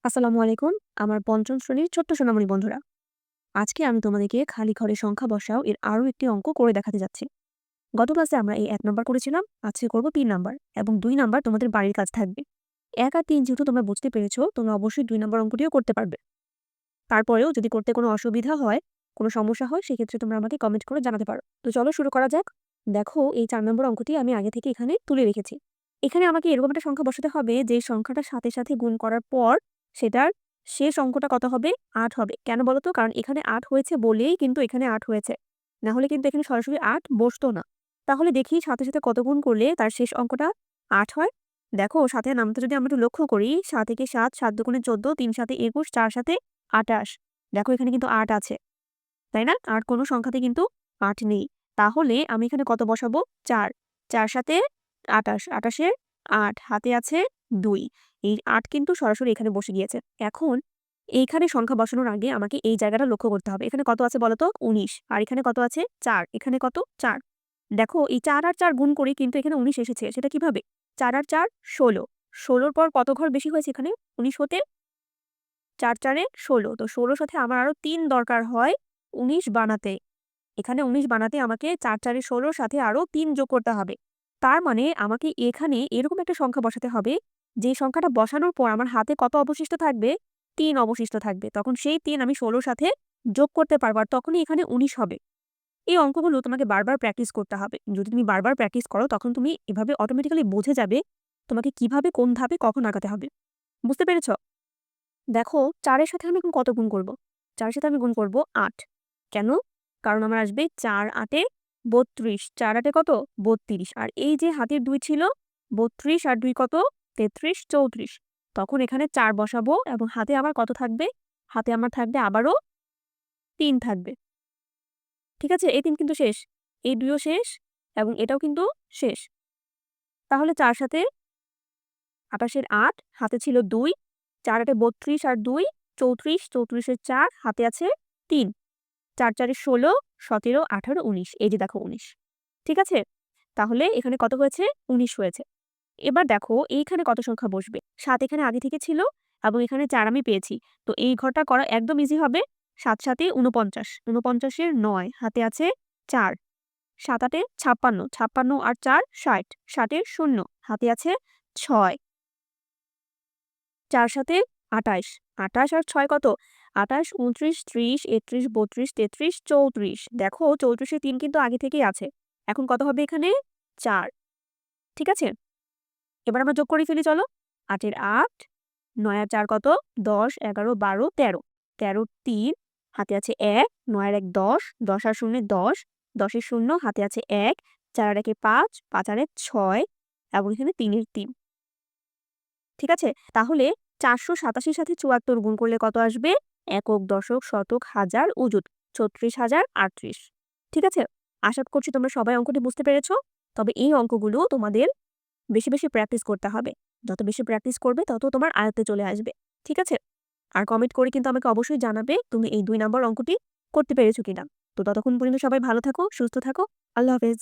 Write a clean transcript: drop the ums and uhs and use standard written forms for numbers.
আসসালামু আলাইকুম। আমার পঞ্চম শ্রেণীর ছোট্ট সোনামণি বন্ধুরা। আজকে আমি তোমাদেরকে খালি ঘরে সংখ্যা বসাও এর আরও একটি অঙ্ক করে দেখাতে যাচ্ছি। গত ক্লাসে আমরা এই ১ নাম্বার করেছিলাম, আজকে করব ৩ নাম্বার এবং ২ নাম্বার তোমাদের বাড়ির কাজ থাকবে। ১ আর ৩ যেহেতু তোমরা বুঝতে পেরেছো, তোমরা অবশ্যই ২ নাম্বার অঙ্কটিও করতে পারবে। তারপরেও যদি করতে কোনো অসুবিধা হয়, কোনো সমস্যা হয়, সেক্ষেত্রে তোমরা আমাকে কমেন্ট করে জানাতে পারো। তো চলো শুরু করা যাক। দেখো, এই ৪ নম্বর অঙ্কটি আমি আগে থেকে এখানে তুলে রেখেছি। এখানে আমাকে এরকম একটা সংখ্যা বসাতে হবে যে সংখ্যাটার সাথে গুণ করার পর সেটার শেষ অঙ্কটা কত হবে? ৮ হবে। কেন বলো তো? কারণ এখানে ৮ হয়েছে বলেই কিন্তু এখানে ৮ হয়েছে। না হলে কিন্তু এখানে সরাসরি ৮ বসতো না। তাহলে দেখি সাথে কত গুণ করলে তার শেষ অঙ্কটা ৮ হয়? দেখো, সাথে নামটা যদি আমরা একটু লক্ষ্য করি, ৭ একে ৭, ৭ দুগুণে ১৪, ৩ সাথে ২১, ৪ সাথে ২৮। দেখো এখানে কিন্তু ৮ আছে। তাই না? আর কোনো সংখ্যাতে কিন্তু ৮ নেই। তাহলে আমি এখানে কত বসাবো? ৪। ৪ সাথে ২৮, ২৮ এর ৮, হাতে আছে ২। এই ৮ কিন্তু সরাসরি এখানে বসে গিয়েছে। এখন এইখানে সংখ্যা বসানোর আগে আমাকে এই জায়গাটা লক্ষ্য করতে হবে। এখানে কত আছে বলো তো? ১৯। আর এখানে কত আছে? ৪। এখানে কত? ৪। দেখো, এই ৪ আর ৪ গুণ করে কিন্তু এখানে ১৯ এসেছে। সেটা কিভাবে? ৪ আর ৪ ১৬। ১৬ র পর কত ঘর বেশি হয়েছে এখানে? ১৯ হতে ৪ ৪ এ ১৬। তো ১৬ সাথে আমার আরো ৩ দরকার হয় ১৯ বানাতে। এখানে ১৯ বানাতে আমাকে ৪ ৪ এ ১৬ সাথে আরো ৩ যোগ করতে হবে। তার মানে আমাকে এখানে এরকম একটা সংখ্যা বসাতে হবে, যে সংখ্যাটা বসানোর পর আমার হাতে কত অবশিষ্ট থাকবে? ৩ অবশিষ্ট থাকবে। তখন সেই ৩ আমি ১৬ সাথে যোগ করতে পারবো। আর তখনই এখানে ১৯ হবে। এই অঙ্কগুলো তোমাকে বারবার প্র্যাকটিস করতে হবে। যদি তুমি বারবার প্র্যাকটিস করো, তখন তুমি এভাবে অটোমেটিক্যালি বুঝে যাবে তোমাকে কিভাবে, কোন ধাপে, কখন আগাতে হবে। বুঝতে পেরেছ? দেখো, ৪ এর সাথে আমি এখন কত গুণ করব? ৪ এর সাথে আমি গুণ করব ৮। কেন? কারণ আমার আসবে ৪ ৮ এ ৩২। ৪ ৮ এ কত? ৩২। আর এই যে হাতের ২ ছিল, ৩২ আর ২ কত? ৩৩, ৩৪। তখন এখানে ৪ বসাবো এবং হাতে আমার কত থাকবে? হাতে আমার থাকবে আবারও ৩ থাকবে। ঠিক আছে? এই ৩ কিন্তু শেষ। এই ২ ও শেষ এবং এটাও কিন্তু শেষ। তাহলে ৪ সাথে ২৮ এর ৮, হাতে ছিল ২, ৪ ৮ এ ৩২ আর ২ ৩৪, ৩৪ এর ৪, হাতে আছে ৩। ৪ ৪ এ ১৬, ১৭, ১৮, ১৯। এই যে দেখো ১৯। ঠিক আছে? তাহলে এখানে কত হয়েছে? ১৯ হয়েছে। এবার দেখো এইখানে কত সংখ্যা বসবে? ৭ এখানে আগে থেকে ছিল এবং এখানে ৪ আমি পেয়েছি। তো এই ঘরটা করা একদম ইজি হবে। ৭ ৭ এ ৪৯, ৪৯ এর ৯, হাতে আছে ৪। ৭ ৮ এ ৫৬, ৫৬ আর ৪ ৬০, ৬০ এর ০, হাতে আছে ৬। ৪ সাথে ২৮, ২৮ আর ৬ কত? ২৮, ২৯, ৩০, ৩১, ৩২, ৩৩, ৩৪। দেখো ৩৪ এ ৩ কিন্তু আগে থেকেই আছে। এখন কত হবে এখানে? ৪। ঠিক আছে? এবার আমরা যোগ করে ফেলি চলো। ৮ এর ৮, ৯ আর ৪ কত? ১০, ১১, ১২, ১৩। ১৩ র ৩, হাতে আছে ১, ৯ আর ১ ১০, ১০ আর ০ ১০, ১০ এর ০, হাতে আছে ১, ৪ আর ১ এ ৫, ৫ আর ১ ৬ এবং এখানে ৩ এর ৩। ঠিক আছে? তাহলে ৪৮৭ র সাথে ৭৪ গুণ করলে কত আসবে? একক, দশক, শতক, হাজার, অযুত। ৩৬,০৩৮। ঠিক আছে? আশা করছি তোমরা সবাই অঙ্কটি বুঝতে পেরেছ। তবে এই অঙ্কগুলো তোমাদের বেশি প্র্যাকটিস করতে হবে। যত বেশি প্র্যাকটিস করবে তত তোমার আয়ত্তে চলে আসবে। ঠিক আছে? আর কমেন্ট করে কিন্তু আমাকে অবশ্যই জানাবে তুমি এই ২ নাম্বার অঙ্কটি করতে পেরেছো কিনা। তো ততক্ষণ পর্যন্ত সবাই ভালো থাকো, সুস্থ থাকো। আল্লাহ হাফেজ।